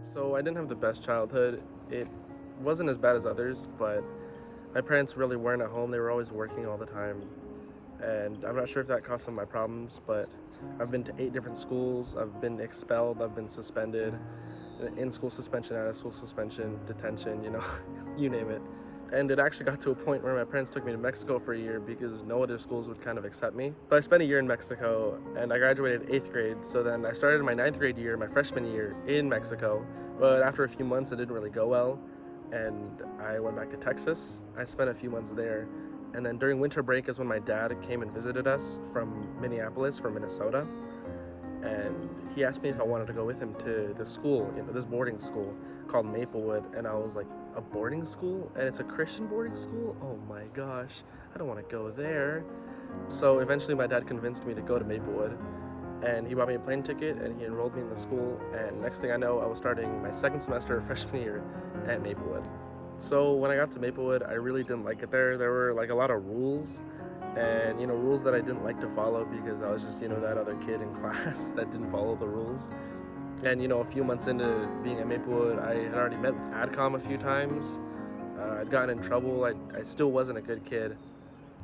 So I didn't have the best childhood. It wasn't as bad as others, but my parents really weren't at home. They were always working all the time. And I'm not sure if that caused some of my problems, but I've been to 8 different schools. I've been expelled. I've been suspended, in school suspension, out of school suspension, detention, you name it. And it actually got to a point where my parents took me to Mexico for a year because no other schools would kind of accept me. So I spent a year in Mexico and I graduated 8th grade. So then I started my 9th grade year, my freshman year in Mexico. But after a few months, it didn't really go well. And I went back to Texas. I spent a few months there. And then during winter break is when my dad came and visited us from Minneapolis, from Minnesota. And he asked me if I wanted to go with him to this school, this boarding school called Maplewood. And I was like, a boarding school? And it's a Christian boarding school? Oh my gosh, I don't want to go there. So eventually my dad convinced me to go to Maplewood, and he bought me a plane ticket and he enrolled me in the school. And next thing I know, I was starting my second semester of freshman year at Maplewood. So when I got to Maplewood, I really didn't like it there. There were like a lot of rules, and rules that I didn't like to follow because I was just that other kid in class that didn't follow the rules. And a few months into being at Maplewood, I had already met with AdCom a few times. I'd gotten in trouble. I still wasn't a good kid.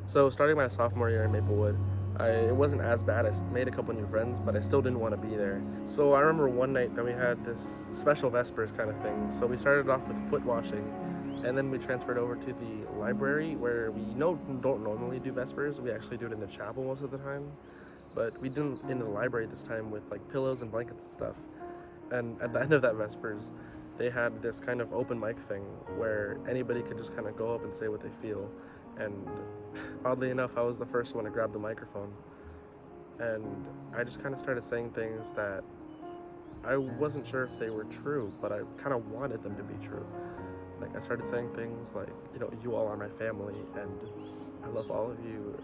So starting my sophomore year in Maplewood, it wasn't as bad. I made a couple new friends, but I still didn't want to be there. So I remember one night that we had this special Vespers kind of thing. So we started off with foot washing, and then we transferred over to the library where we don't normally do Vespers. We actually do it in the chapel most of the time. But we did it in the library this time with like pillows and blankets and stuff. And at the end of that Vespers, they had this kind of open mic thing where anybody could just kind of go up and say what they feel. And oddly enough, I was the first one to grab the microphone. And I just kind of started saying things that I wasn't sure if they were true, but I kind of wanted them to be true. Like I started saying things like, you all are my family and I love all of you.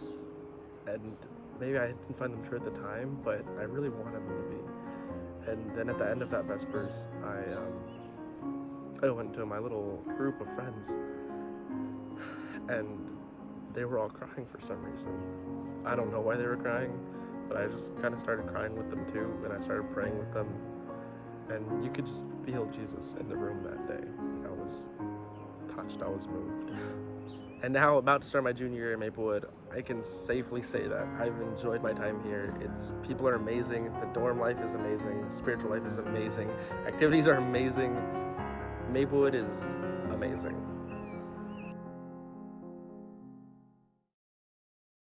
And maybe I didn't find them true at the time, but I really wanted them to be. And then at the end of that Vespers, I went to my little group of friends, and they were all crying for some reason. I don't know why they were crying, but I just kind of started crying with them too, and I started praying with them. And you could just feel Jesus in the room that day. I was touched, I was moved. And now, about to start my junior year in Maplewood, I can safely say that I've enjoyed my time here. People are amazing, the dorm life is amazing, spiritual life is amazing, activities are amazing. Maplewood is amazing.